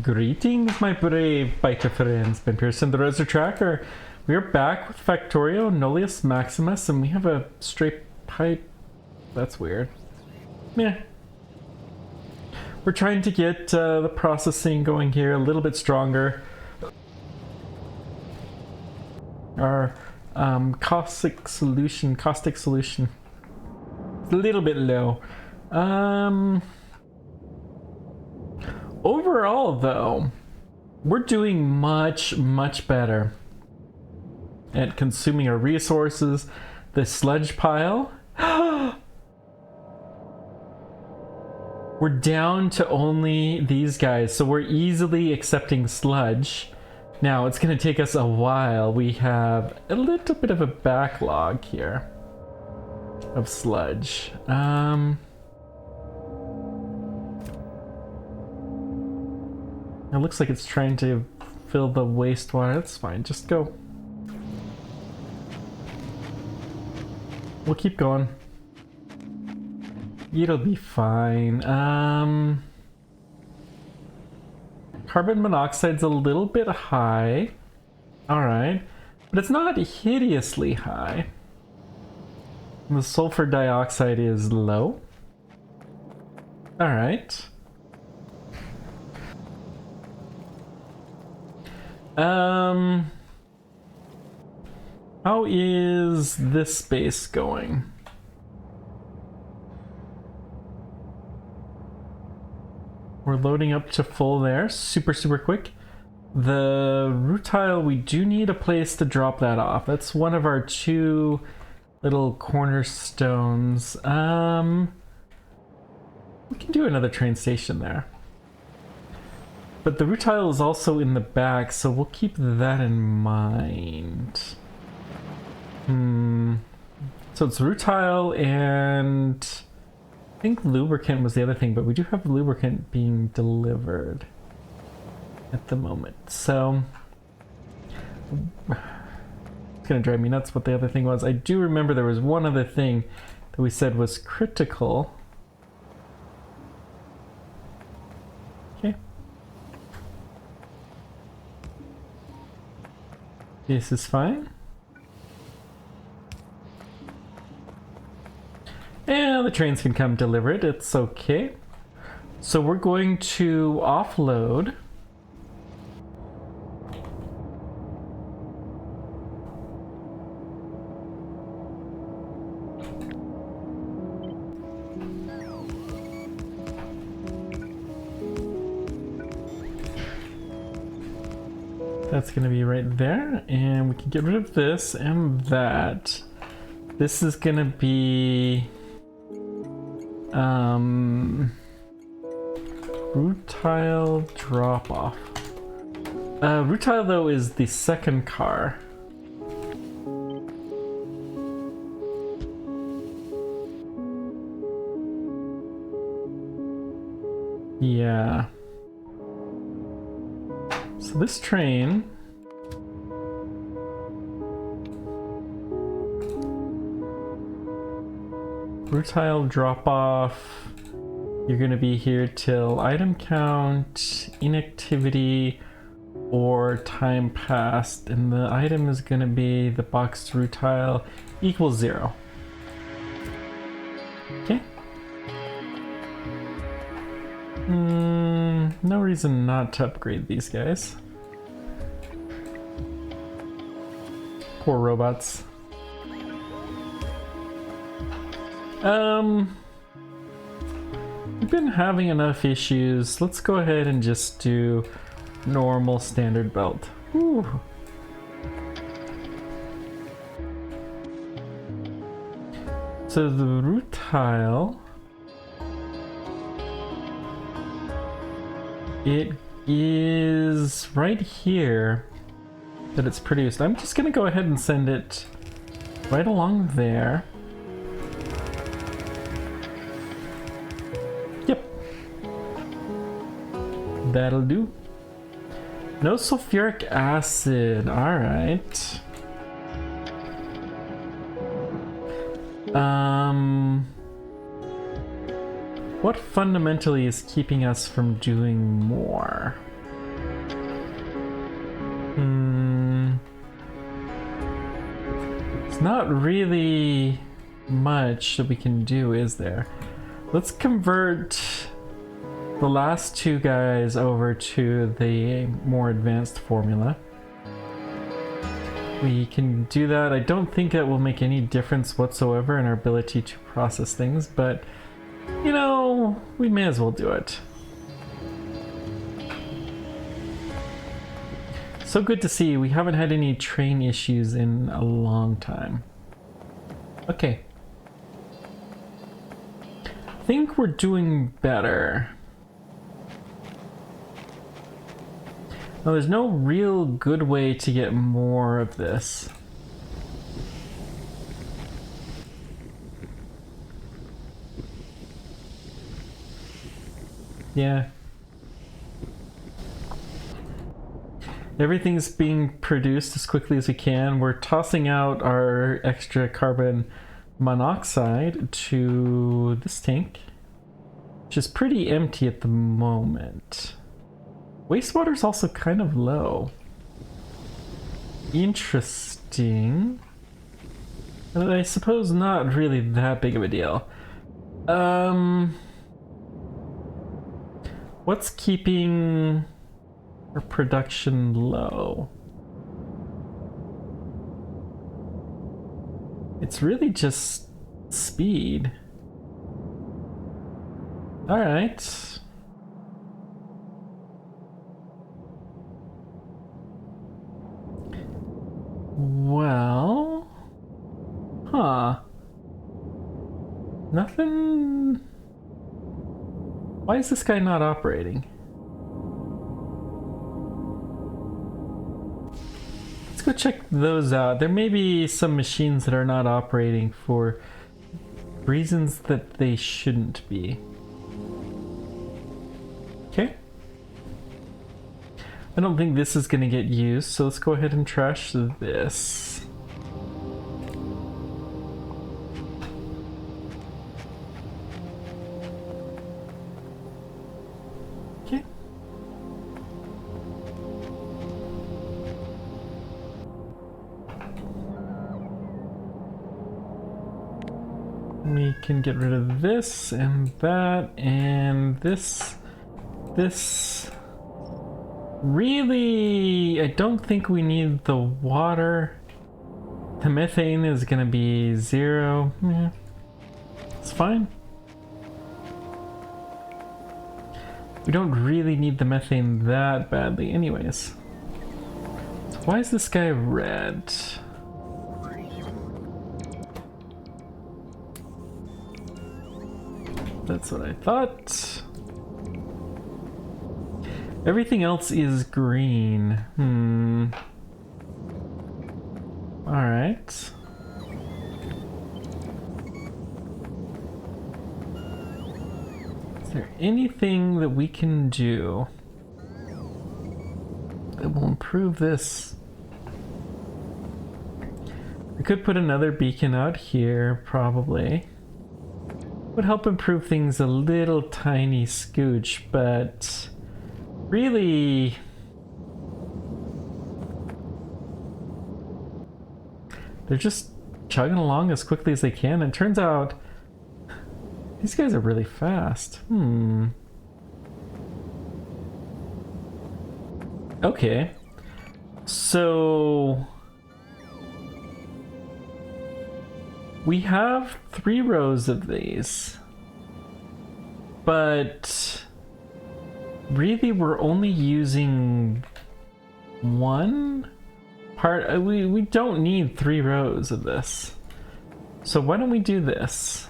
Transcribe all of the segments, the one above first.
Greetings, my brave biker friends. Ben Pearson, the Reser Tracker. We are back with Factorio Nullius Maximus, and we have a straight pipe. That's weird. Meh. We're trying to get the processing going here a little bit stronger. Our caustic solution, a little bit low. Overall, though, we're doing much better at consuming our resources. The sludge pile, we're down to only these guys, so we're easily accepting sludge. Now, it's going to take us a while. We have a little bit of a backlog here of sludge. It looks like it's trying to fill the wastewater. That's fine, just go. We'll keep going. It'll be fine. Carbon monoxide's a little bit high. Alright. But it's not hideously high. The sulfur dioxide is low. Alright. How is this space going? We're loading up to full there, super quick. The rutile, we do need a place to drop that off. That's one of our two little cornerstones. We can do another train station there. But the rutile is also in the back, so we'll keep that in mind. So it's rutile and I think lubricant was the other thing, but we do have lubricant being delivered at the moment. So it's gonna drive me nuts what the other thing was. I do remember there was one other thing that we said was critical. Okay. This is fine. And the trains can come deliver it, it's okay. So we're going to offload. That's going to be right there, and we can get rid of this and that. This is going to be rutile drop off. Rutile though is the second car. Yeah. So this train rutile drop off, you're going to be here till item count, inactivity, or time passed, and the item is going to be the boxed rutile equals 0. Okay. No reason not to upgrade these guys. Poor robots. We've been having enough issues. Let's go ahead and just do normal standard belt. Whew. So the rutile, it is right here that it's produced. I'm just gonna go ahead and send it right along there. That'll do. No sulfuric acid. All right. What fundamentally is keeping us from doing more? not really much that we can do, is there? Let's convert the last two guys over to the more advanced formula. We can do that. I don't think that will make any difference whatsoever in our ability to process things, but you know, we may as well do it. So good to see. We haven't had any train issues in a long time. Okay. I think we're doing better. Now, there's no real good way to get more of this. Yeah. Everything's being produced as quickly as we can. We're tossing out our extra carbon monoxide to this tank, which is pretty empty at the moment. Wastewater's also kind of low. Interesting. But I suppose not really that big of a deal. What's keeping our production low? It's really just speed. All right. Well, huh. Nothing. Why is this guy not operating? Let's go check those out. There may be some machines that are not operating for reasons that they shouldn't be. Okay. I don't think this is going to get used, so let's go ahead and trash this. Okay. We can get rid of this and that and this. Really, I don't think we need the water. The methane is gonna be 0. Yeah, it's fine. We don't really need the methane that badly anyways. So why is this guy red? That's what I thought. Everything else is green. Alright. Is there anything that we can do that will improve this? We could put another beacon out here, probably. Would help improve things a little tiny scooch, but really, they're just chugging along as quickly as they can. And it turns out these guys are really fast. Okay. So we have 3 rows of these, but really we're only using 1 part. We don't need 3 rows of this. So why don't we do this?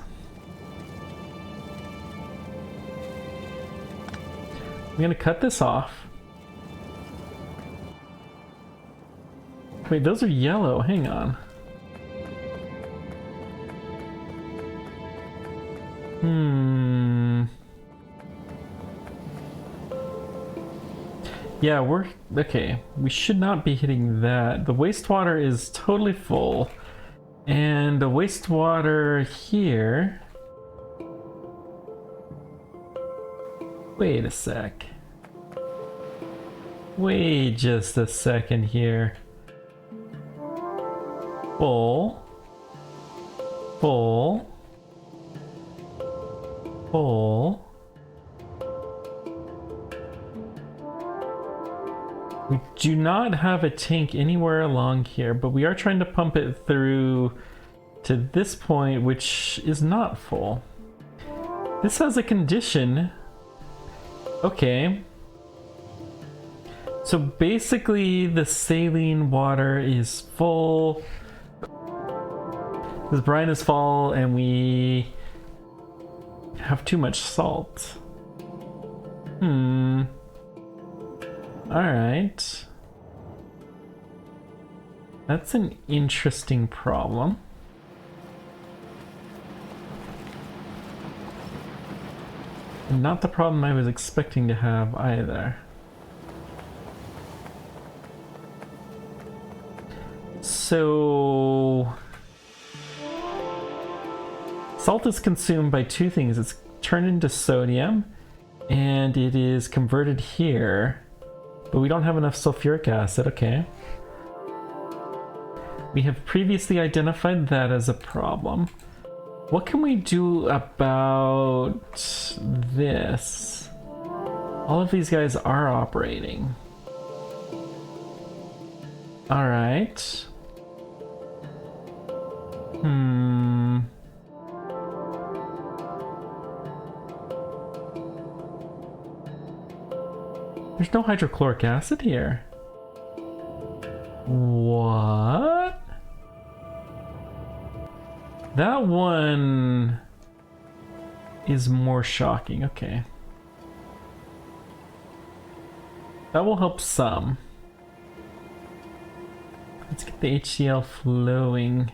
I'm gonna cut this off. Wait, those are yellow. Hang on. Yeah, we're okay. We should not be hitting that. The wastewater is totally full. And the wastewater here. Wait a sec. Wait just a second here. Full. full. Full. We do not have a tank anywhere along here, but we are trying to pump it through to this point, which is not full. This has a condition. Okay. So basically the saline water is full. This brine is full and we have too much salt. Alright. That's an interesting problem. And not the problem I was expecting to have either. So salt is consumed by two things. It's turned into sodium and it is converted here, but we don't have enough sulfuric acid. Okay. We have previously identified that as a problem. What can we do about this? All of these guys are operating. All right. There's no hydrochloric acid here. What? That one is more shocking. Okay. That will help some. Let's get the HCl flowing.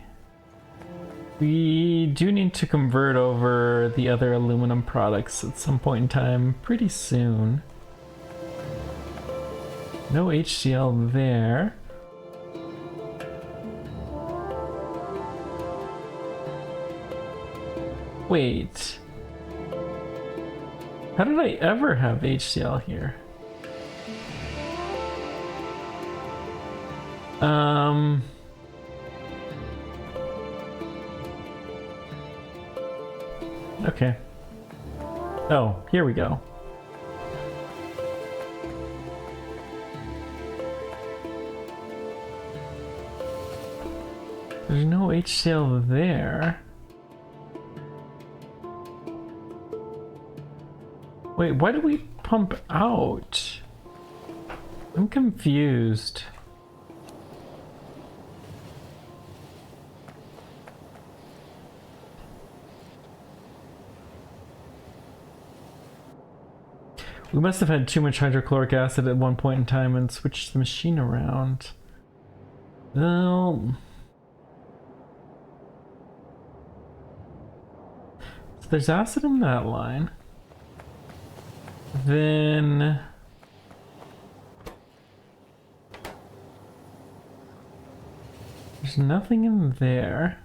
We do need to convert over the other aluminum products at some point in time, pretty soon. No HCl there. Wait. How did I ever have HCl here? Okay. Oh, here we go. There's no HCl there. Wait, why do we pump out? I'm confused. We must have had too much hydrochloric acid at one point in time and switched the machine around. Well, so there's acid in that line. Then there's nothing in there.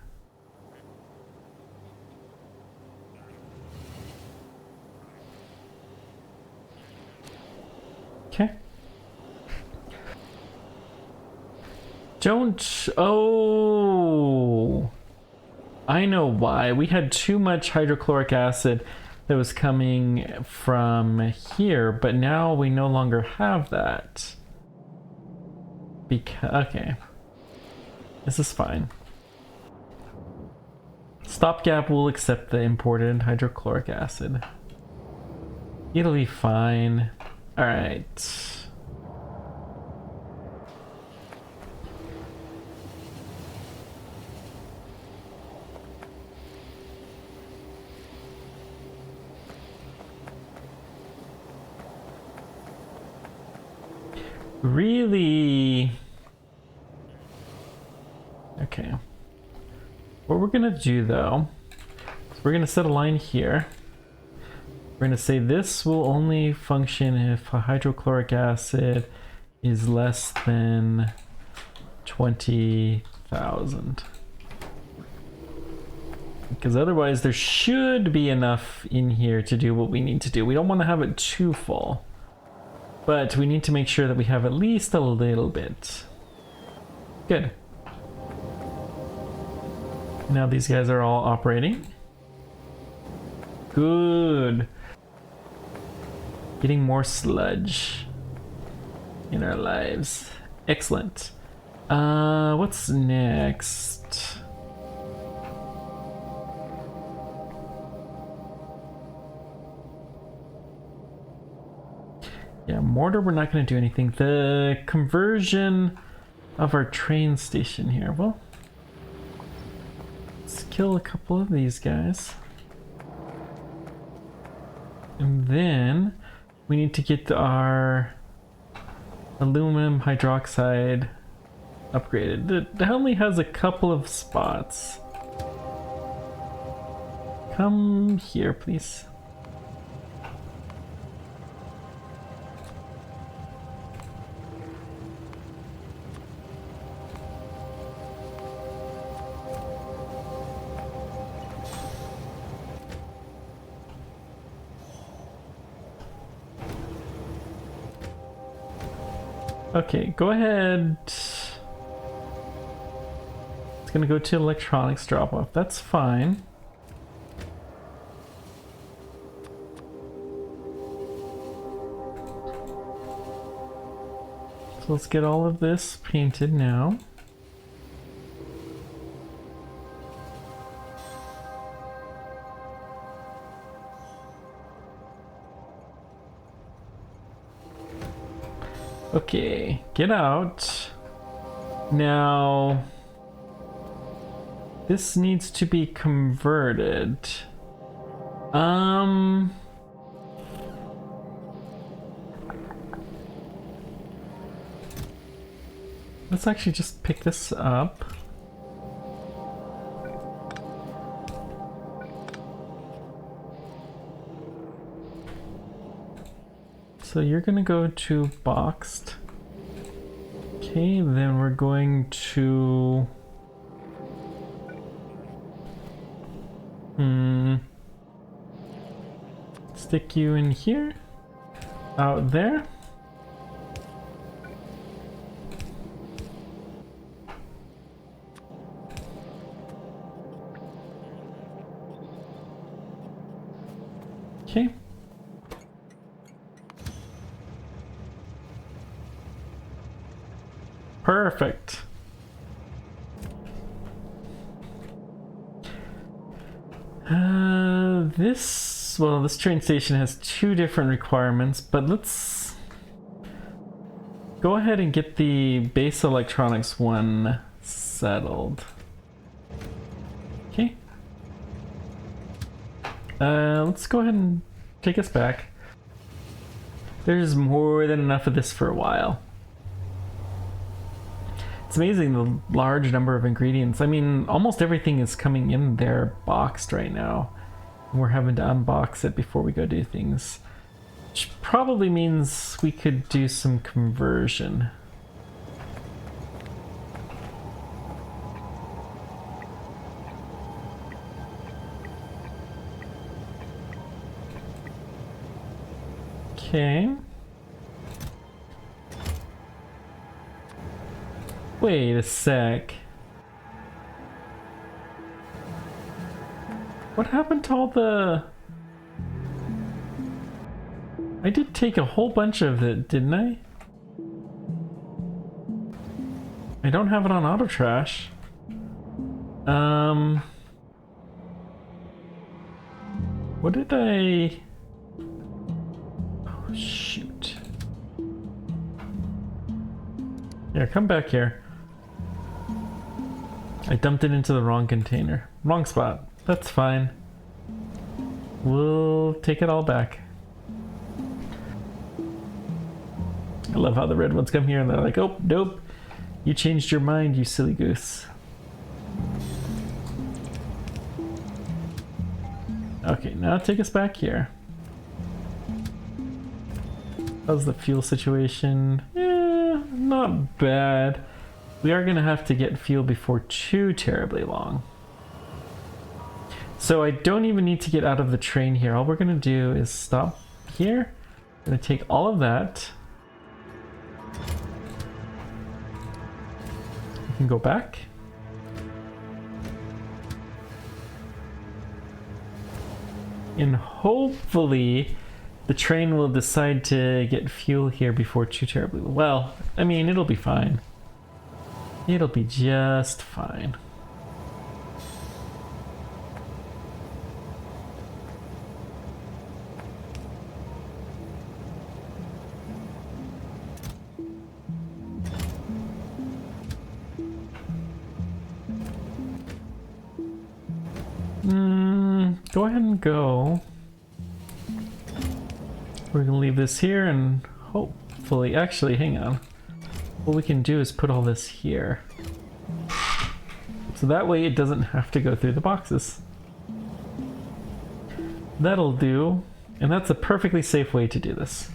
Okay. Don't... Oh! I know why. We had too much hydrochloric acid that was coming from here, but now we no longer have that. Okay. This is fine. Stopgap will accept the imported hydrochloric acid. It'll be fine. All right. Really? Okay. What we're gonna do though, is we're gonna set a line here. We're gonna say this will only function if hydrochloric acid is less than 20,000. Because otherwise there should be enough in here to do what we need to do. We don't want to have it too full, but we need to make sure that we have at least a little bit. Good. Now these guys are all operating. Good. Getting more sludge in our lives. Excellent. What's next? Yeah, mortar, we're not going to do anything. The conversion of our train station here. Well, let's kill a couple of these guys. And then we need to get our aluminum hydroxide upgraded. It only has a couple of spots. Come here, please. Okay, go ahead. It's gonna go to electronics drop off. That's fine. So let's get all of this painted now. Okay, get out. Now, this needs to be converted. Let's actually just pick this up. So you're gonna go to boxed. Okay, then we're going to stick you in here, out there. Okay. Perfect. This train station has two different requirements, but let's go ahead and get the base electronics one settled. Okay. Let's go ahead and take us back. There's more than enough of this for a while. It's amazing the large number of ingredients. I mean, almost everything is coming in there boxed right now. And we're having to unbox it before we go do things. Which probably means we could do some conversion. Okay. Wait a sec. What happened to all the... I did take a whole bunch of it, didn't I? I don't have it on auto trash. What did I... Oh, shoot. Yeah, come back here. I dumped it into the wrong container. Wrong spot. That's fine. We'll take it all back. I love how the red ones come here and they're like, oh, nope. You changed your mind, you silly goose. Okay, now take us back here. How's the fuel situation? Yeah, not bad. We are going to have to get fuel before too terribly long. So I don't even need to get out of the train here. All we're going to do is stop here. I'm going to take all of that. We can go back. And hopefully the train will decide to get fuel here before too terribly. Well, I mean, it'll be fine. It'll be just fine. Go ahead and go. We're gonna leave this here and hopefully, actually, hang on. What we can do is put all this here. So that way it doesn't have to go through the boxes. That'll do. And that's a perfectly safe way to do this.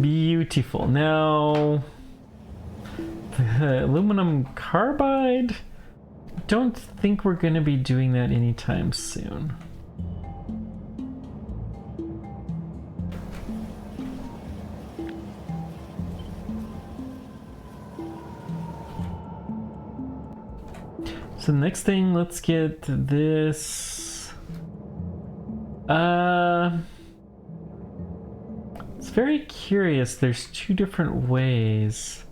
Beautiful. Now, the aluminum carbide, don't think we're going to be doing that anytime soon. So the next thing, let's get this. It's very curious. There's two different ways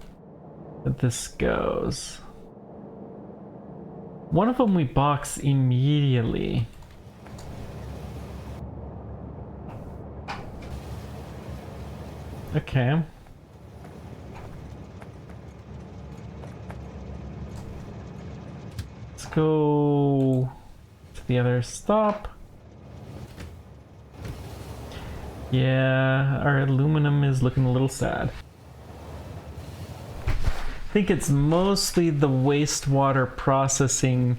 that this goes. One of them we box immediately. Okay. Let's go to the other stop. Yeah, our aluminum is looking a little sad. I think it's mostly the wastewater processing,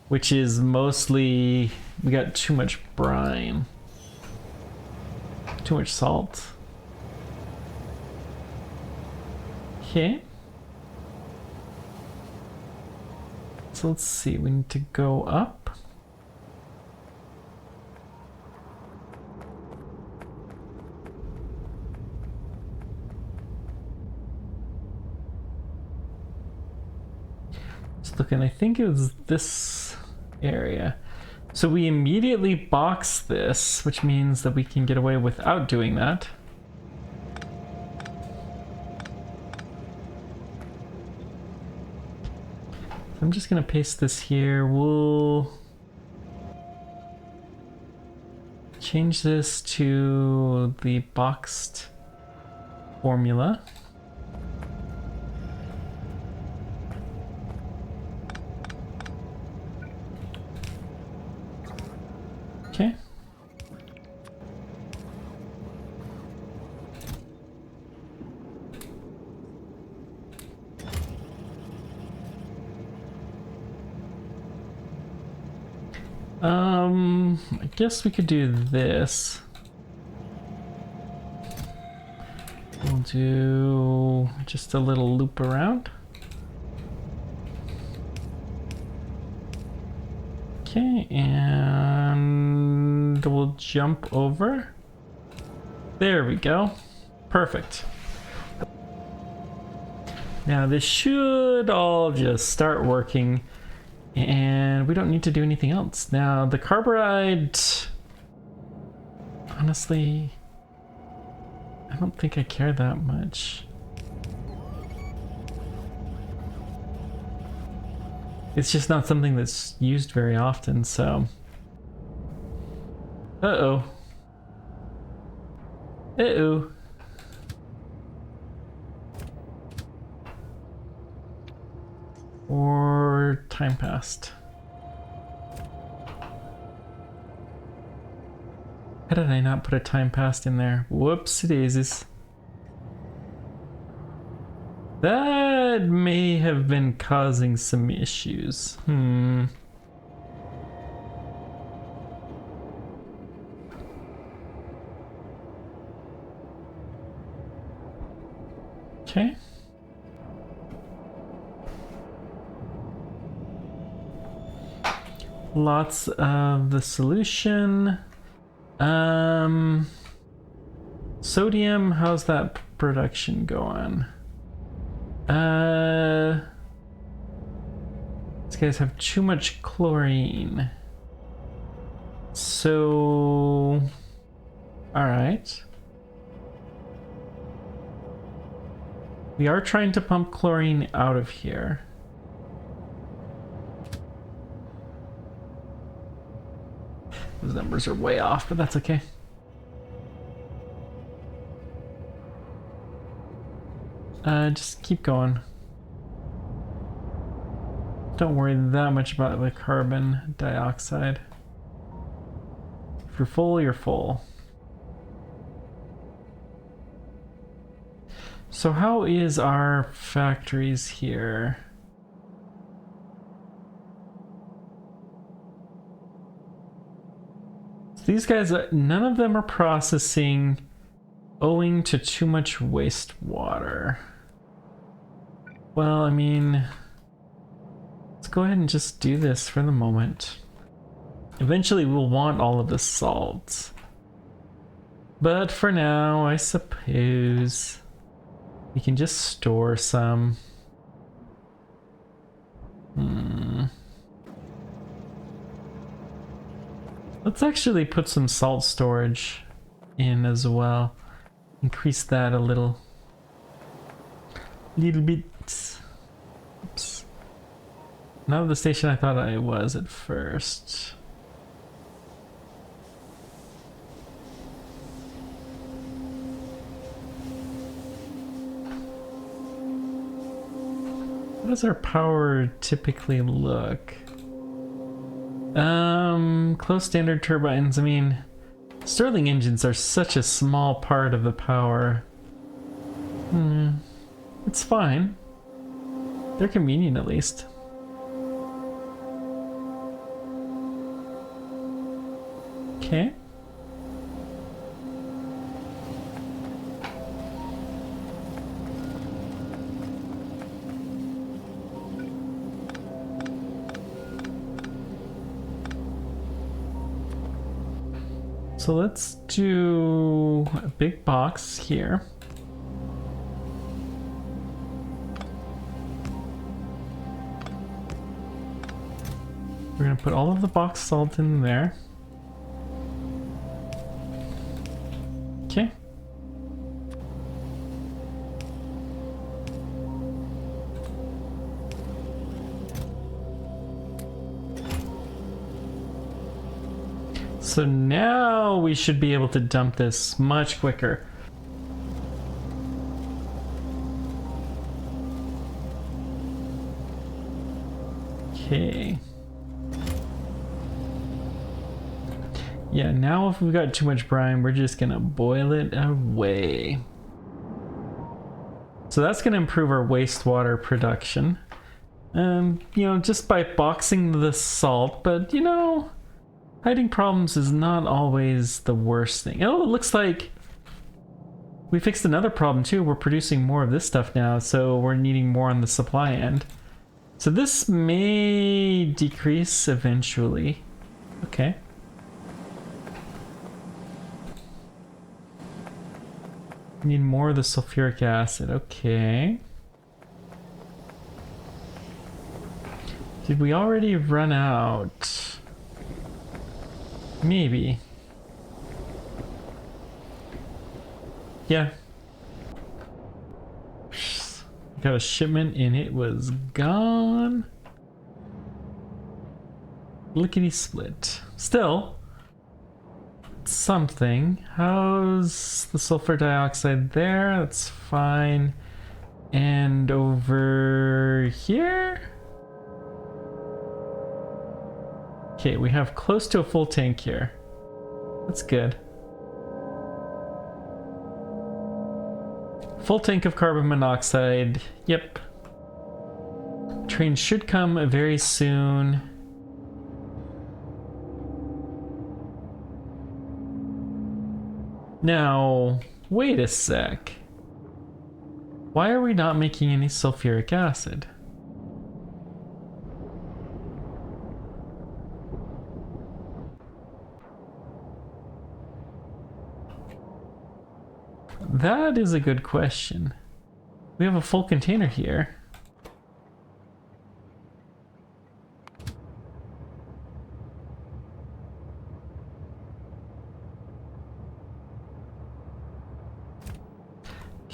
which is mostly, we got too much brine. Too much salt. Okay. So let's see, we need to go up. Looking, I think it was this area. So we immediately box this, which means that we can get away without doing that. I'm just gonna paste this here. We'll change this to the boxed formula. Okay. I guess we could do this. We'll do just a little loop around. Okay, and we'll jump over. There we go. Perfect. Now this should all just start working and we don't need to do anything else. Now the carbide, honestly, I don't think I care that much. It's just not something that's used very often, so. Uh-oh. Uh-oh. Or time passed. How did I not put a time passed in there? Whoops daisies. That may have been causing some issues. Okay. Lots of the solution. Sodium, how's that production going? These guys have too much chlorine. So, all right. We are trying to pump chlorine out of here. Those numbers are way off, but that's okay. Just keep going. Don't worry that much about the carbon dioxide. If you're full, you're full. So how is our factories here? So these guys, none of them are processing owing to too much wastewater. Well, I mean, let's go ahead and just do this for the moment. Eventually we'll want all of the salt. But for now, I suppose we can just store some. Let's actually put some salt storage in as well. Increase that a little bit. Oops. Not the station I thought I was at first. How does our power typically look? Close standard turbines. I mean, Stirling engines are such a small part of the power. It's fine. They're convenient at least. Okay. So let's do a big box here. We're gonna put all of the box salt in there. Okay. So now we should be able to dump this much quicker. Okay. Yeah, now if we've got too much brine, we're just gonna boil it away. So that's gonna improve our wastewater production. You know, just by boxing the salt, but you know, hiding problems is not always the worst thing. Oh, it looks like we fixed another problem too. We're producing more of this stuff now, so we're needing more on the supply end. So this may decrease eventually. Okay. We need more of the sulfuric acid. Okay. Did we already run out? Maybe. Yeah. Got a shipment and it was gone. Lickety split. Still, something. How's the sulfur dioxide there? That's fine. And over here? Okay, we have close to a full tank here. That's good. Full tank of carbon monoxide. Yep. Train should come very soon. Now, wait a sec. Why are we not making any sulfuric acid? That is a good question. We have a full container here.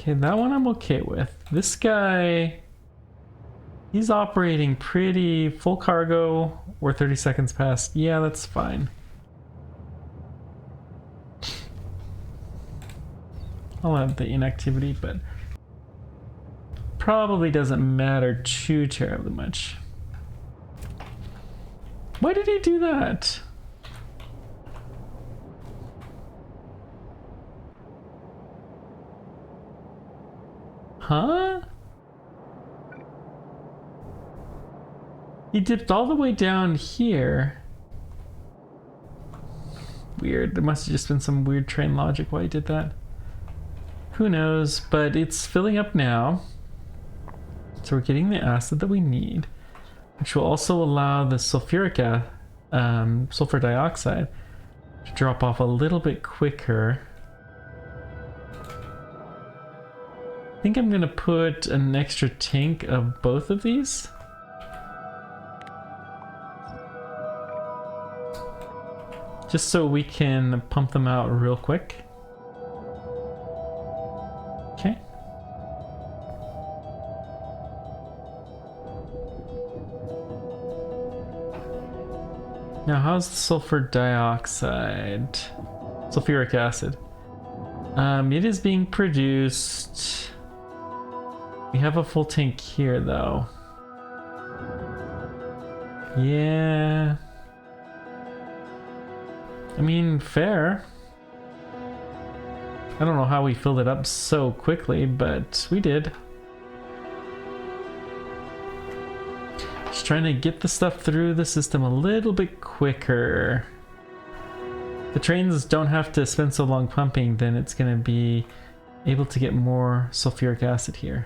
Okay, that one I'm okay with. This guy, he's operating pretty full cargo. We're 30 seconds past. Yeah, that's fine. I'll have the inactivity, but probably doesn't matter too terribly much. Why did he do that? Huh? He dipped all the way down here. Weird. There must have just been some weird train logic why he did that. Who knows, but it's filling up now. So we're getting the acid that we need, which will also allow the sulfur dioxide to drop off a little bit quicker. I think I'm gonna put an extra tank of both of these. Just so we can pump them out real quick. Okay. Now, how's the sulfur dioxide? Sulfuric acid. It is being produced. We have a full tank here, though. Yeah. I mean, fair. I don't know how we filled it up so quickly, but we did. Just trying to get the stuff through the system a little bit quicker. The trains don't have to spend so long pumping, then it's going to be able to get more sulfuric acid here.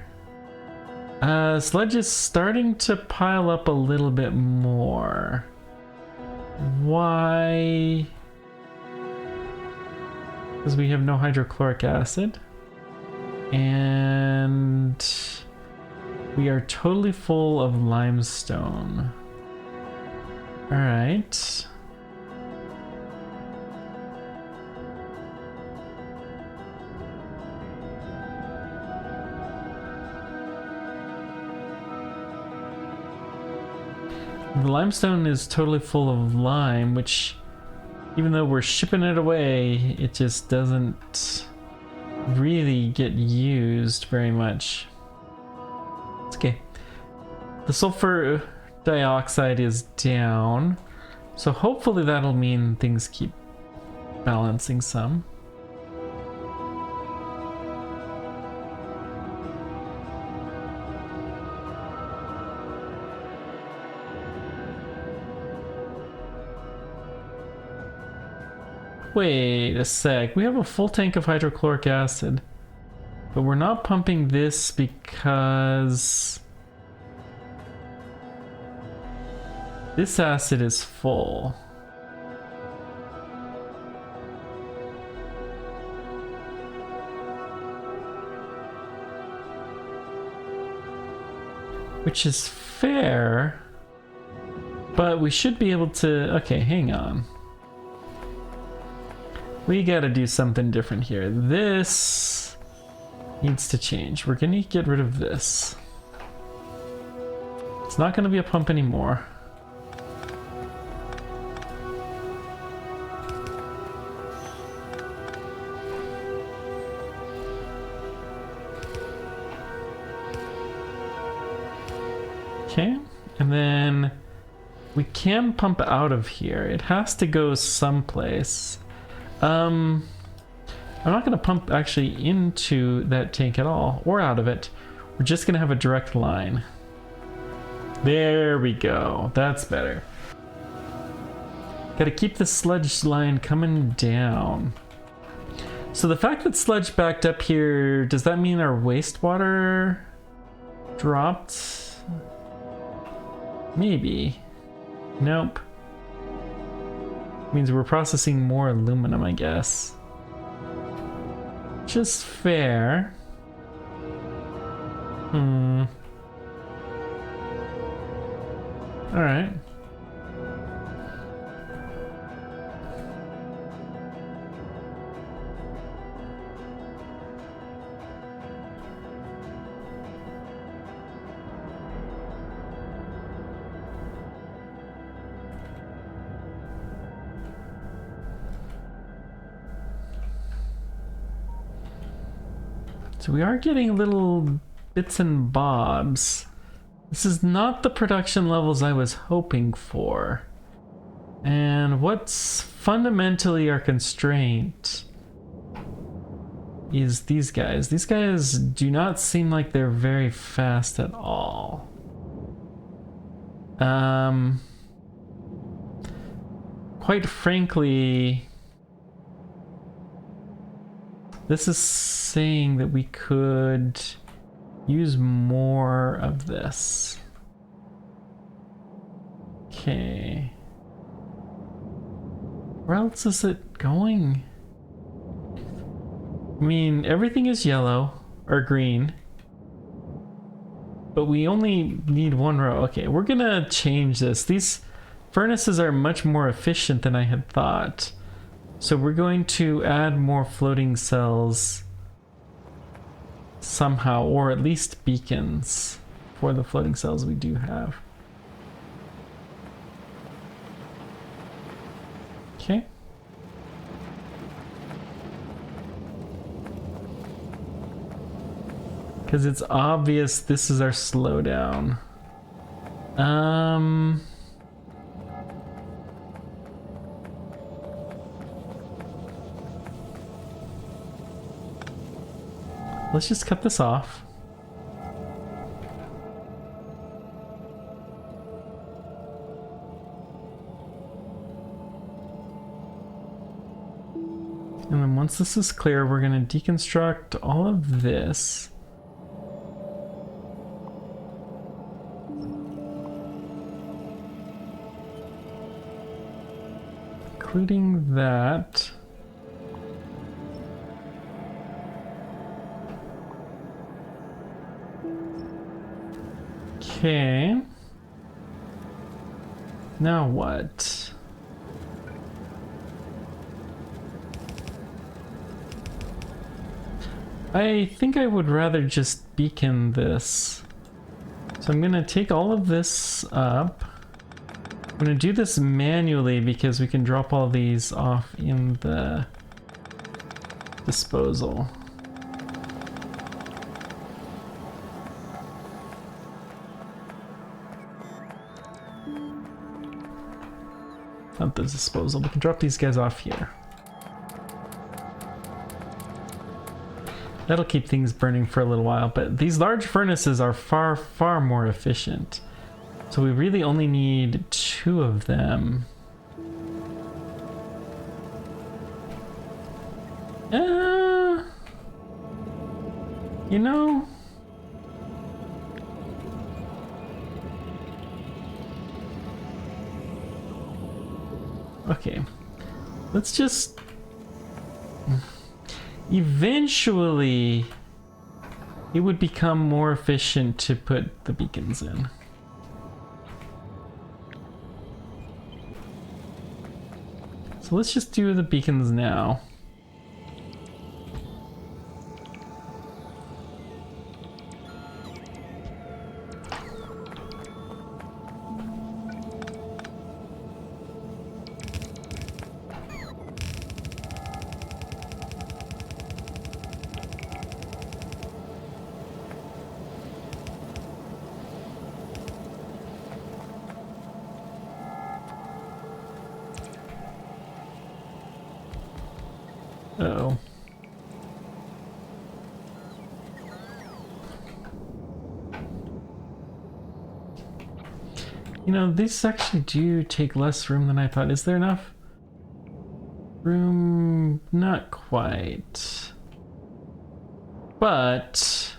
Sludge is starting to pile up a little bit more. Why? Because we have no hydrochloric acid. And we are totally full of limestone. Alright. The limestone is totally full of lime, which, even though we're shipping it away, it just doesn't really get used very much. It's okay. The sulfur dioxide is down, so hopefully that'll mean things keep balancing some. Wait a sec, we have a full tank of hydrochloric acid, but we're not pumping this because this acid is full. Which is fair, but we should be able to, okay, hang on. We gotta do something different here. This needs to change. We're gonna get rid of this. It's not gonna be a pump anymore. Okay, and then we can pump out of here. It has to go someplace. I'm not going to pump actually into that tank at all, or out of it. We're just going to have a direct line. There we go. That's better. Got to keep the sludge line coming down. So the fact that sludge backed up here, does that mean our wastewater dropped? Maybe. Nope. Means we're processing more aluminum, I guess. Just fair. Alright. So we are getting little bits and bobs. This is not the production levels I was hoping for. And what's fundamentally our constraint is these guys. These guys do not seem like they're very fast at all. Quite frankly, this is saying that we could use more of this. Okay. Where else is it going? I mean, everything is yellow or green, but we only need one row. Okay, we're gonna change this. These furnaces are much more efficient than I had thought. So we're going to add more floating cells somehow, or at least beacons for the floating cells we do have. Okay. Because it's obvious this is our slowdown. Let's just cut this off. And then once this is clear, we're going to deconstruct all of this. Including that. Okay. Now what? I think I would rather just beacon this. So I'm gonna take all of this up. I'm gonna do this manually because we can drop all these off in the disposal. Not the disposal, we can drop these guys off here. That'll keep things burning for a little while, but these large furnaces are far, far more efficient. So we really only need 2 of them. You know? Okay, let's just... Eventually, it would become more efficient to put the beacons in. So let's just do the beacons now. Uh-oh. You know, these actually do take less room than I thought. Is there enough room? Not quite. But...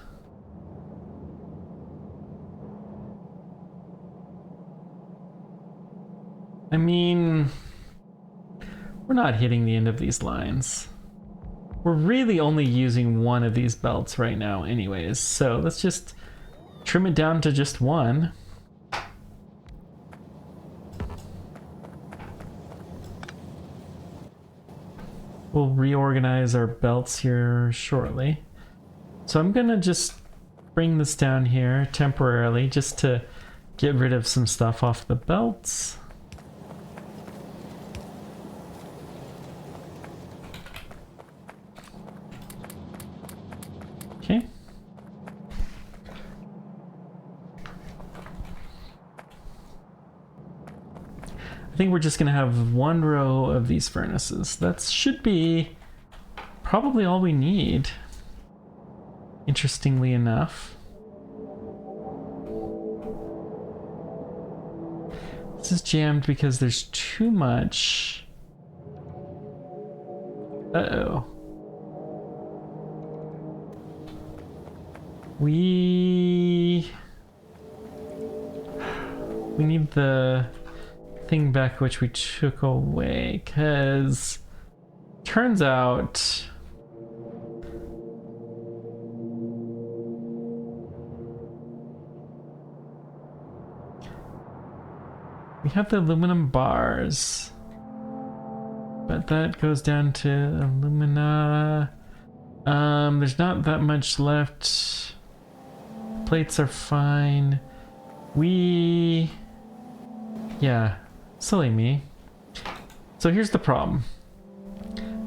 I mean... We're not hitting the end of these lines. We're really only using one of these belts right now anyways, so let's just trim it down to just one. We'll reorganize our belts here shortly. So I'm gonna just bring this down here temporarily just to get rid of some stuff off the belts. Okay. I think we're just gonna have one row of these furnaces. That should be probably all we need, interestingly enough. This is jammed because there's too much. Uh-oh. We need the thing back which we took away, because turns out we have the aluminum bars, but that goes down to alumina. There's not that much left. Plates are fine. Yeah, silly me. So here's the problem.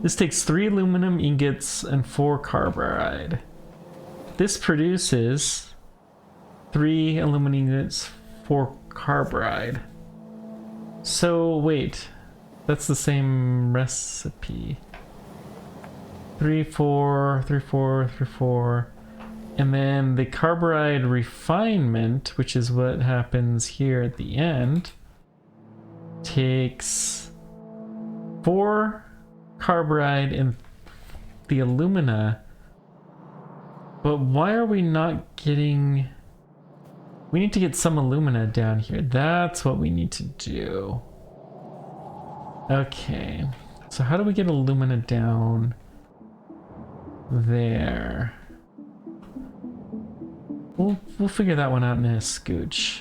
This takes 3 aluminum ingots and 4 carbide. This produces 3 aluminum ingots, 4 carbide. So wait, that's the same recipe. 3, 4, 3, 4, 3, 4. And then the carbide refinement, which is what happens here at the end, takes 4 carbide and the alumina. But why are we not getting... We need to get some alumina down here. That's what we need to do. Okay. So how do we get alumina down there? We'll figure that one out in a scooch.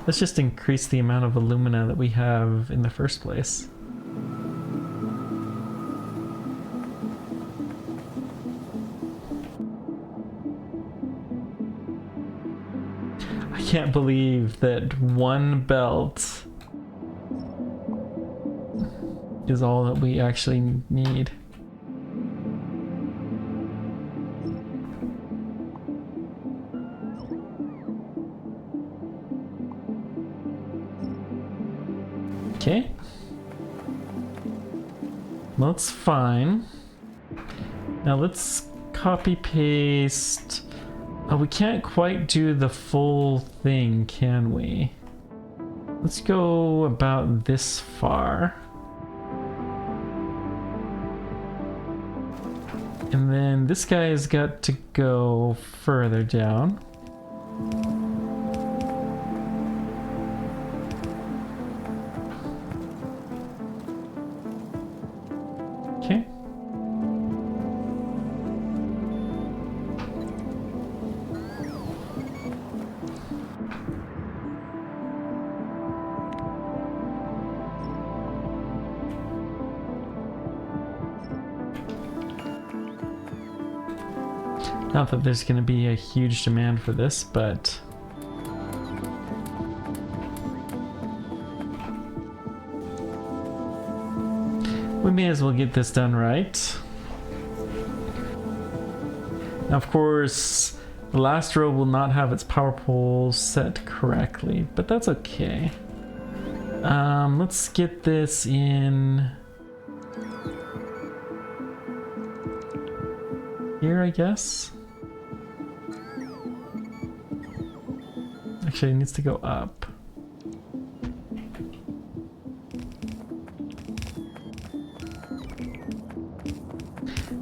Let's just increase the amount of alumina that we have in the first place. I can't believe that one belt is all that we actually need. Okay. Well, that's fine. Now let's copy paste. Oh, we can't quite do the full thing, can we? Let's go about this far. And then this guy's got to go further down. Okay. Not that there's going to be a huge demand for this, but we may as well get this done right. Now, of course, the last row will not have its power poles set correctly, but that's okay. Let's get this in here, I guess. Actually, it needs to go up.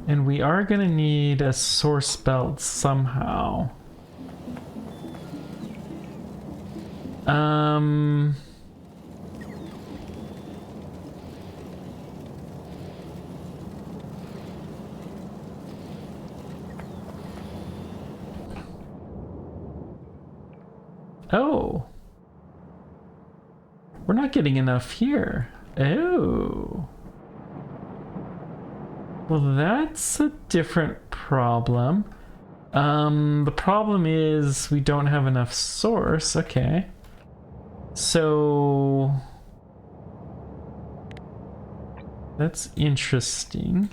And we are going to need a source belt somehow. Oh. We're not getting enough here. Oh. Well, that's a different problem. The problem is we don't have enough source. Okay. So that's interesting.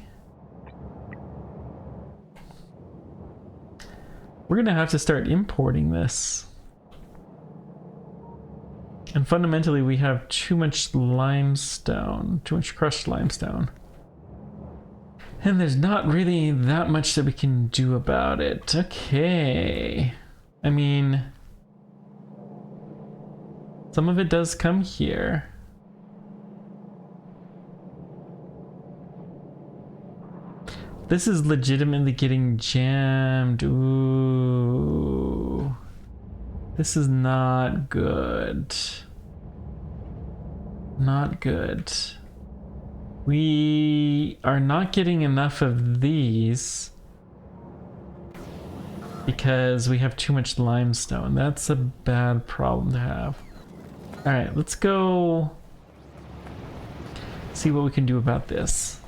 We're gonna have to start importing this. And fundamentally, we have too much limestone, too much crushed limestone. And there's not really that much that we can do about it. Okay. I mean, some of it does come here. This is legitimately getting jammed. Ooh. This is not good. Not good. We are not getting enough of these because we have too much limestone. That's a bad problem to have. All right, let's go see what we can do about this.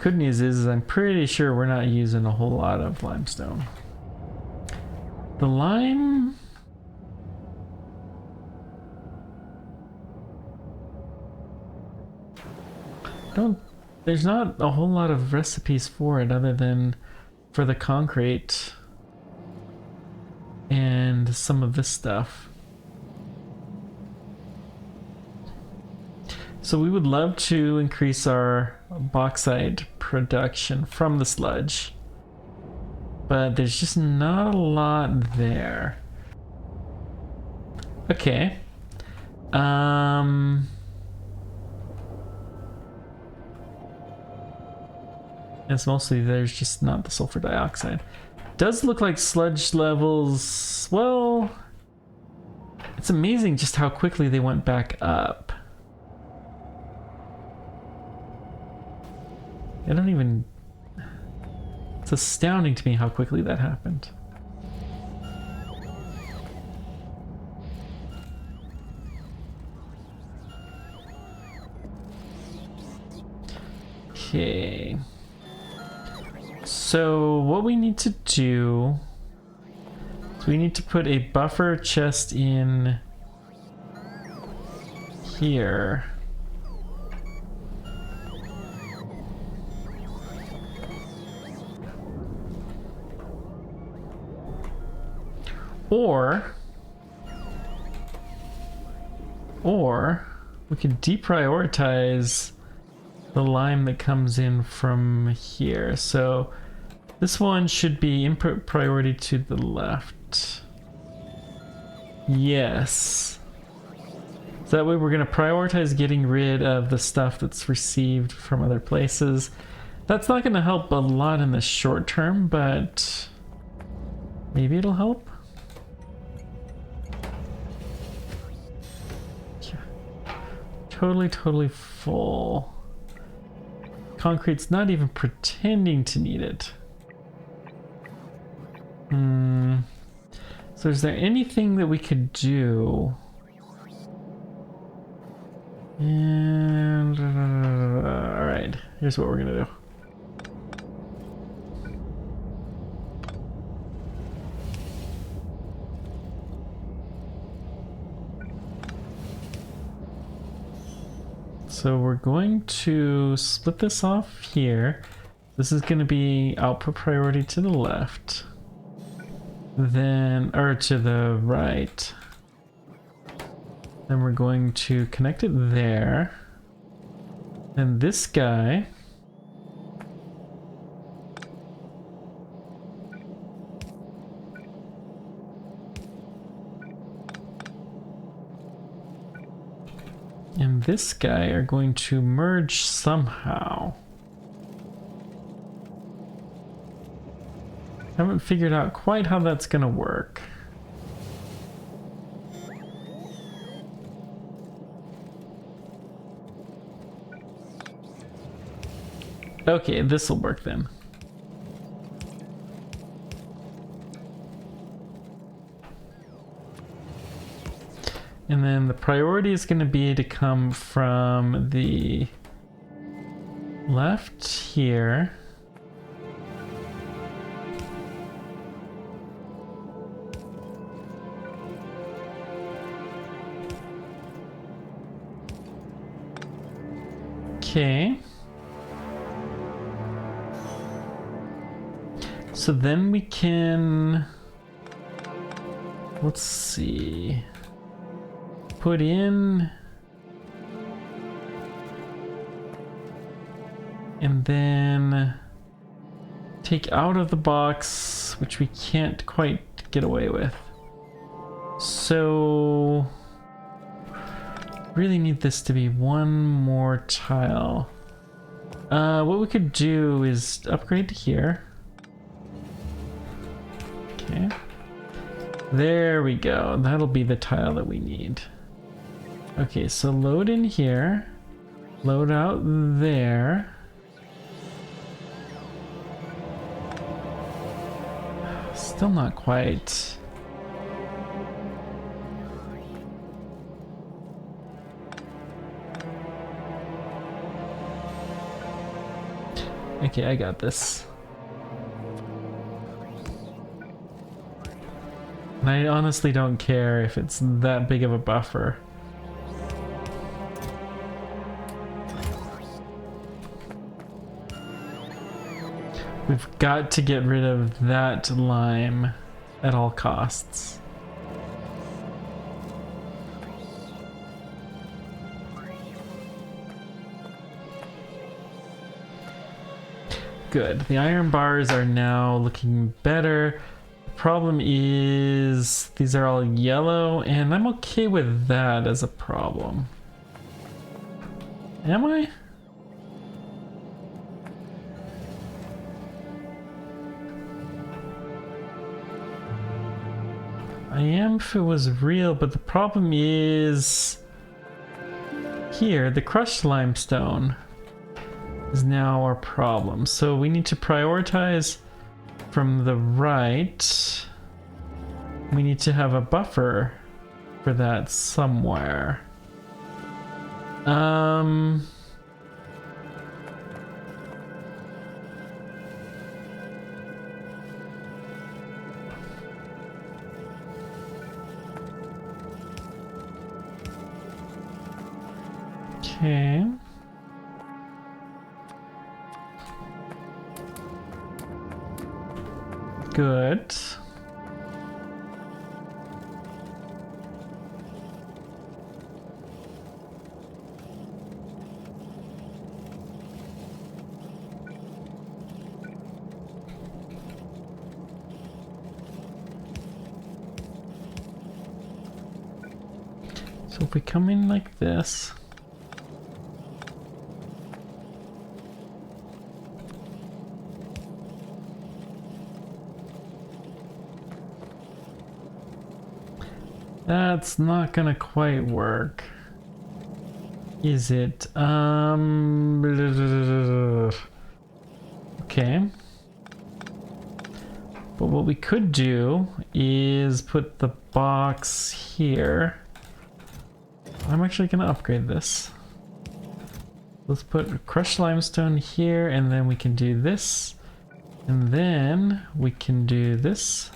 Good news is I'm pretty sure we're not using a whole lot of limestone. The lime... There's not a whole lot of recipes for it other than for the concrete and some of this stuff. So we would love to increase our bauxite production from the sludge, but there's just not a lot there. Okay. It's mostly there's just not the sulfur dioxide. Does look like sludge levels, well, it's amazing just how quickly they went back up. I don't even... It's astounding to me how quickly that happened. Okay. So what we need to do is we need to put a buffer chest in here. Or we could deprioritize the lime that comes in from here. So this one should be input priority to the left. Yes. So that way we're going to prioritize getting rid of the stuff that's received from other places. That's not going to help a lot in the short term, but maybe it'll help. Totally full. Concrete's not even pretending to need it. So is there anything that we could do? And all right, here's what we're gonna do. So we're going to split this off here. This is going to be output priority to the left. Then, or to the right. Then we're going to connect it there. And this guy. And this guy are going to merge somehow. Haven't figured out quite how that's gonna work. Okay, this will work then. And then the priority is going to be to come from the left here. Okay. So then we can, let's see, put in, and then take out of the box, which we can't quite get away with. So really need this to be one more tile. What we could do is upgrade to here. Okay. There we go. That'll be the tile that we need. Okay, so load in here. Load out there. Still not quite. Okay, I got this. And I honestly don't care if it's that big of a buffer. We've got to get rid of that lime at all costs. Good. The iron bars are now looking better. The problem is these are all yellow, and I'm okay with that as a problem. Am I? I am if it was real, but the problem is here, the crushed limestone is now our problem. So we need to prioritize from the right. We need to have a buffer for that somewhere. Okay. Good. So if we come in like this, that's not gonna quite work, is it? Okay. But what we could do is put the box here. I'm actually gonna upgrade this. Let's put crushed limestone here, and then we can do this. And then we can do this.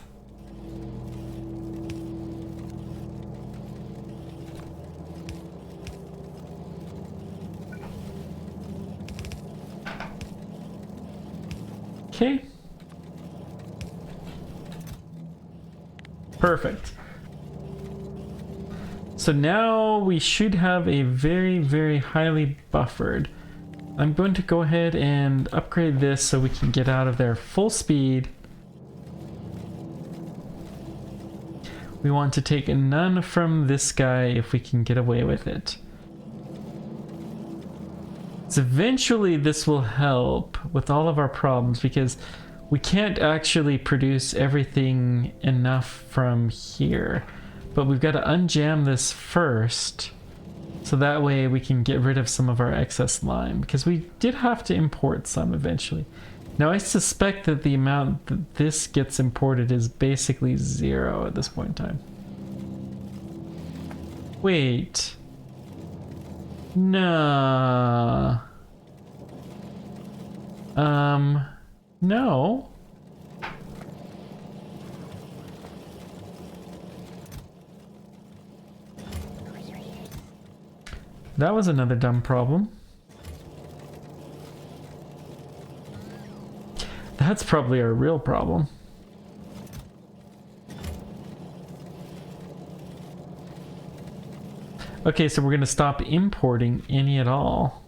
Okay. Perfect. So now we should have a very, very highly buffered. I'm going to go ahead and upgrade this so we can get out of there full speed. We want to take none from this guy if we can get away with it. So eventually this will help with all of our problems because we can't actually produce everything enough from here. But we've got to unjam this first, so that way we can get rid of some of our excess lime, because we did have to import some eventually. Now I suspect that the amount that this gets imported is basically 0 at this point in time. Wait. No. No. That was another dumb problem. That's probably our real problem. Okay, so we're gonna stop importing any at all.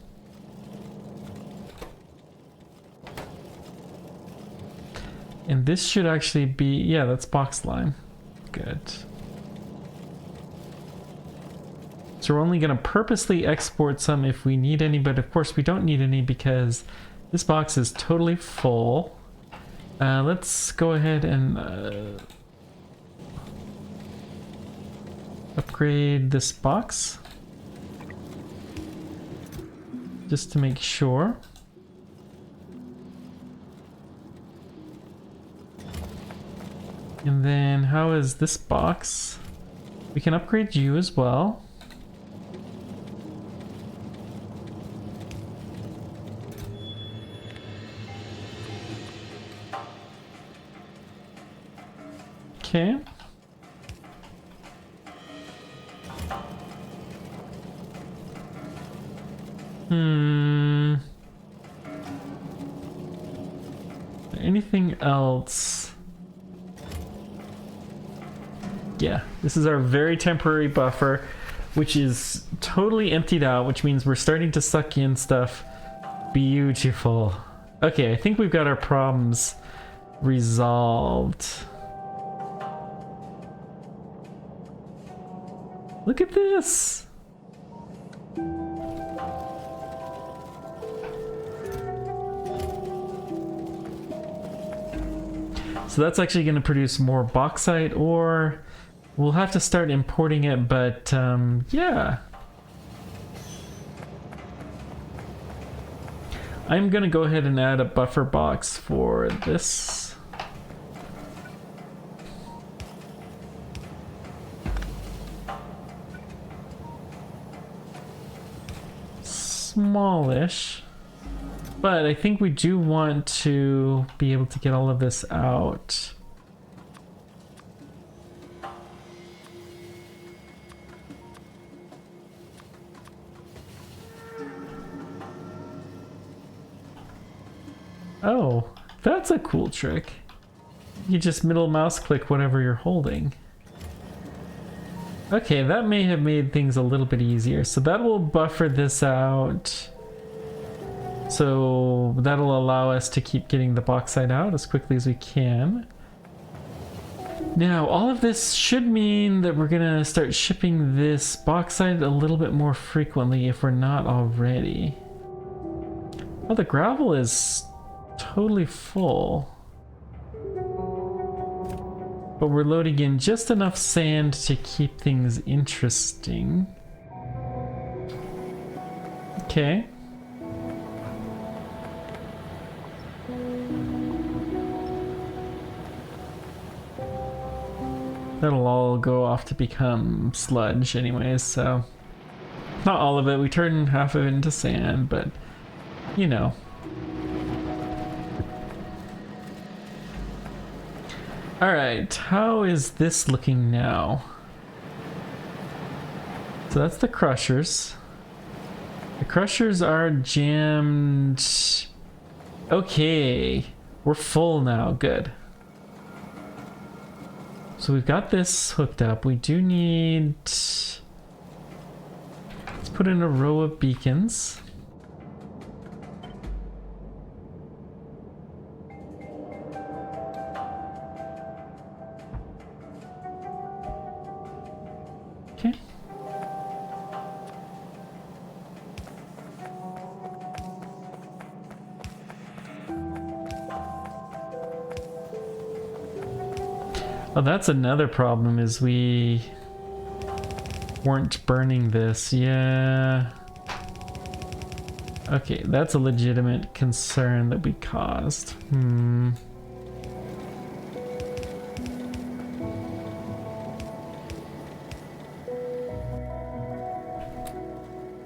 And this should actually be, yeah, that's box lime. Good. So we're only gonna purposely export some if we need any, but of course we don't need any because this box is totally full. Let's go ahead and upgrade this box just to make sure. And then how is this box? We can upgrade you as well. Okay. Anything else? Yeah, this is our very temporary buffer, which is totally emptied out, which means we're starting to suck in stuff. Beautiful. Okay, I think we've got our problems resolved. Look at this! So that's actually going to produce more bauxite, or we'll have to start importing it, but yeah. I'm going to go ahead and add a buffer box for this. Smallish. But I think we do want to be able to get all of this out. Oh, that's a cool trick. You just middle mouse click whatever you're holding. Okay, that may have made things a little bit easier. So that will buffer this out. So that'll allow us to keep getting the bauxite out as quickly as we can. Now, all of this should mean that we're gonna start shipping this bauxite a little bit more frequently if we're not already. Oh, the gravel is totally full. But we're loading in just enough sand to keep things interesting. Okay. That'll all go off to become sludge anyways, so... Not all of it, we turn half of it into sand, but... You know. Alright, how is this looking now? So that's the crushers. The crushers are jammed... Okay, we're full now, good. So we've got this hooked up. We do need... Let's put in a row of beacons. Okay. Oh, that's another problem, is we weren't burning this. Yeah. Okay, that's a legitimate concern that we caused.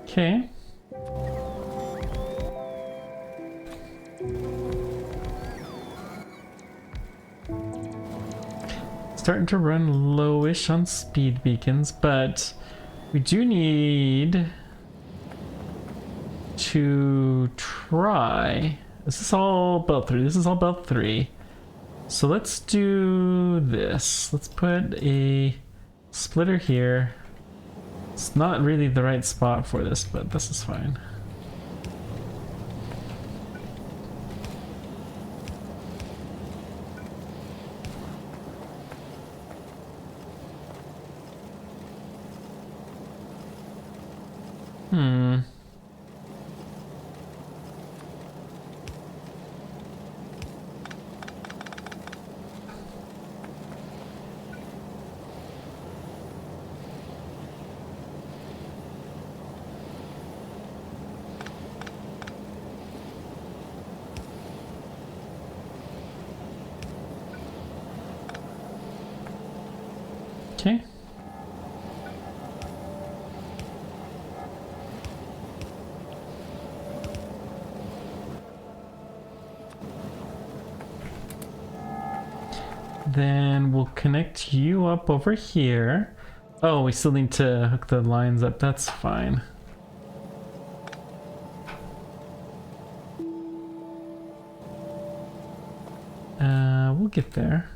Okay. Starting to run lowish on speed beacons, but we do need to try This is all belt 3. This is all belt 3. So let's do this. Let's put a splitter here. It's not really the right spot for this, but this is fine. Okay. Then we'll connect you up over here. Oh, we still need to hook the lines up. That's fine. We'll get there.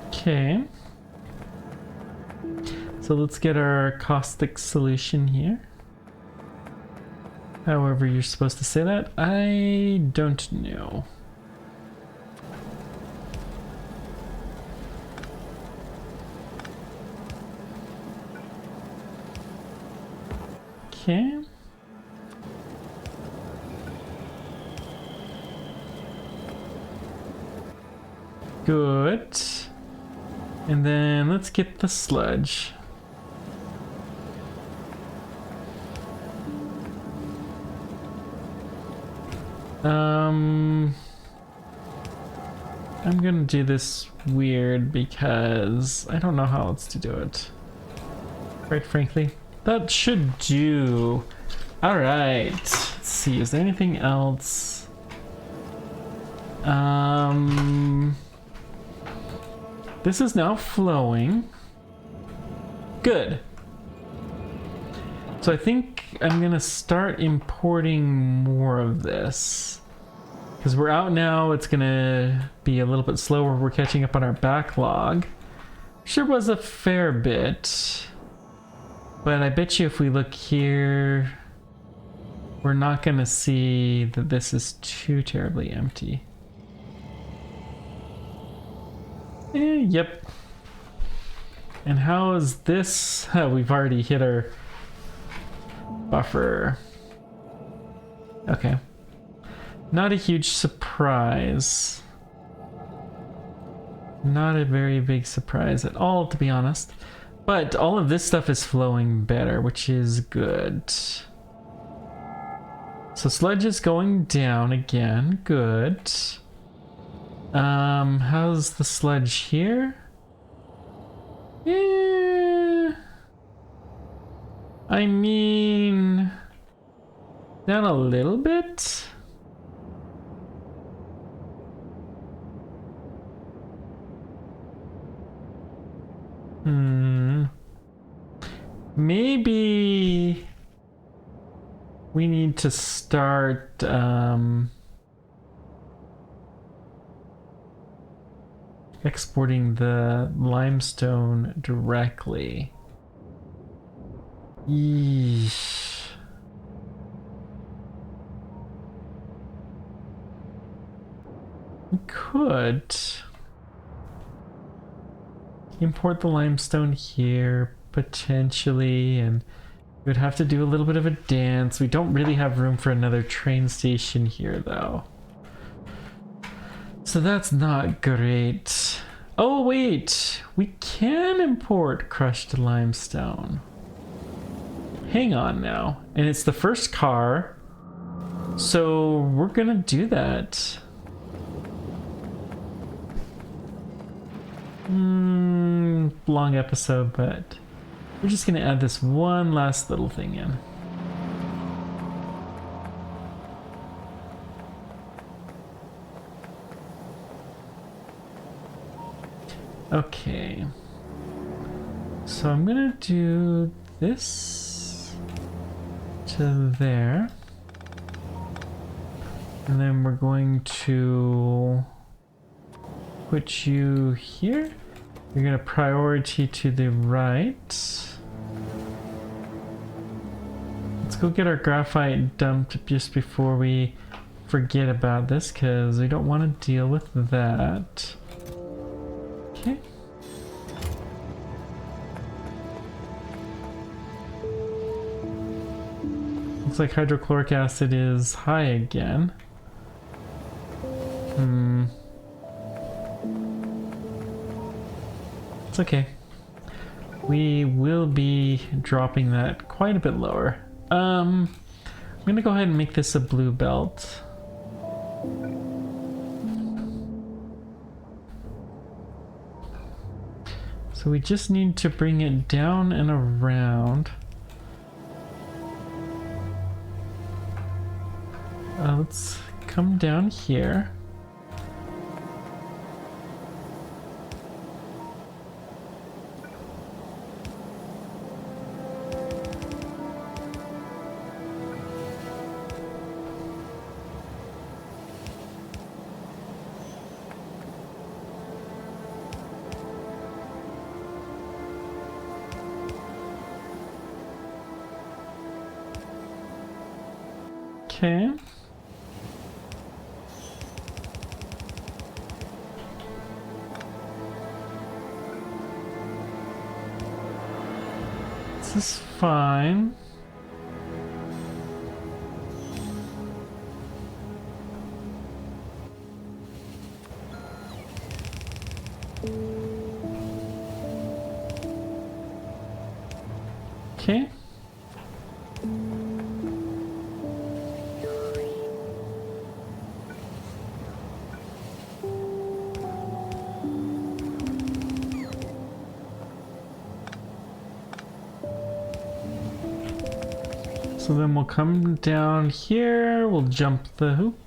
Okay. So let's get our caustic solution here. However you're supposed to say that, I don't know. Okay. Good. And then let's get the sludge. I'm gonna do this weird because I don't know how else to do it. Quite frankly. That should do. Alright. Let's see, is there anything else? This is now flowing. Good. So I think I'm gonna start importing more of this. Because we're out now, it's gonna be a little bit slower. We're catching up on our backlog. Sure was a fair bit. But I bet you if we look here, we're not gonna see that this is too terribly empty. Yep. And how is this? Oh, we've already hit our buffer. Okay. Not a huge surprise. Not a very big surprise at all, to be honest. But all of this stuff is flowing better, which is good. So sludge is going down again. Good. How's the sludge here? Yeah. I mean, down a little bit. Maybe we need to start exporting the limestone directly. Yeesh. We could import the limestone here potentially, and we would have to do a little bit of a dance. We don't really have room for another train station here though, so that's not great. Oh wait, we can import crushed limestone. Hang on now, and it's the first car, so we're gonna do that. Long episode, but we're just gonna add this one last little thing in. Okay. So I'm gonna do this to there. And then we're going to put you here. You're gonna priority to the right. Let's go get our graphite dumped just before we forget about this, because we don't want to deal with that. Okay. Looks like hydrochloric acid is high again. It's okay. We will be dropping that quite a bit lower. I'm gonna go ahead and make this a blue belt. So we just need to bring it down and around. Let's come down here. Okay. This is fine. Okay. So then we'll come down here, we'll jump the hoop.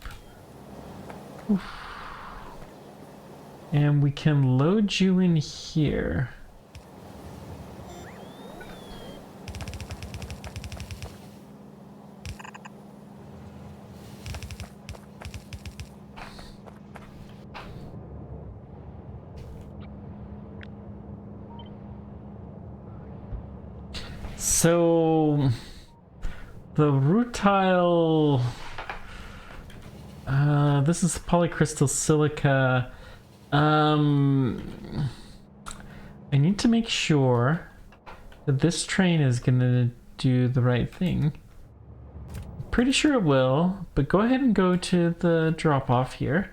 Oof. And we can load you in here. So the rutile, this is polycrystal silica. I need to make sure that this train is gonna do the right thing. Pretty sure it will, but go ahead and go to the drop off here.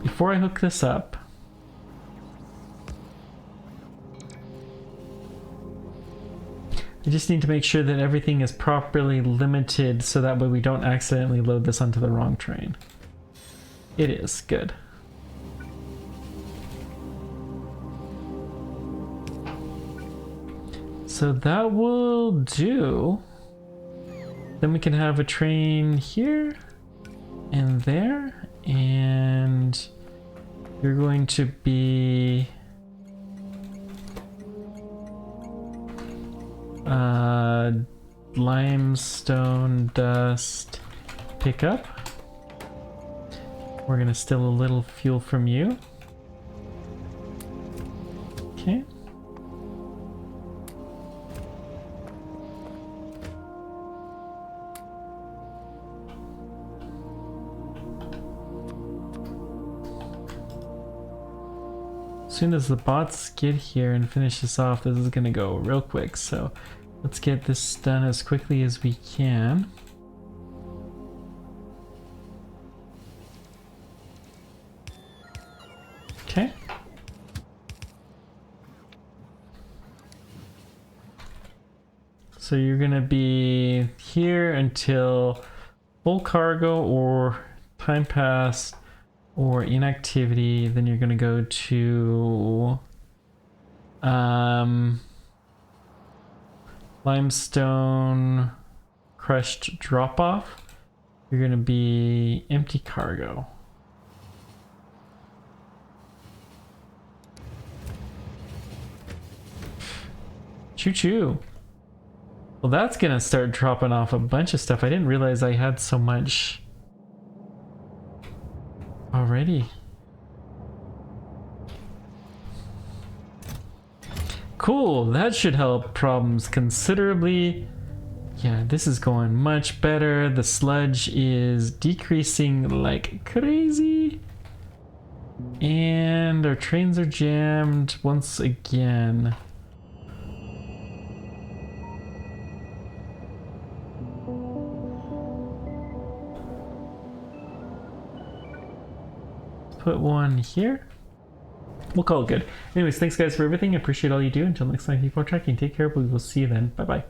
Before I hook this up, I just need to make sure that everything is properly limited so that way we don't accidentally load this onto the wrong train. It is. Good. So that will do. Then we can have a train here and there, and you're going to be limestone dust pickup. We're gonna steal a little fuel from you. Okay. As soon as the bots get here and finish this off, this is gonna go real quick, so let's get this done as quickly as we can. Okay. So you're gonna be here until full cargo or time pass or inactivity. Then you're gonna go to limestone crushed drop off. You're gonna be empty cargo. Choo choo. Well, that's gonna start dropping off a bunch of stuff. I didn't realize I had so much already. Cool, that should help problems considerably. Yeah, this is going much better. The sludge is decreasing like crazy. And our trains are jammed once again. Put one here. We'll call it good. Anyways, thanks guys for everything. I appreciate all you do. Until next time, keep on tracking. Take care. We will see you then. Bye bye.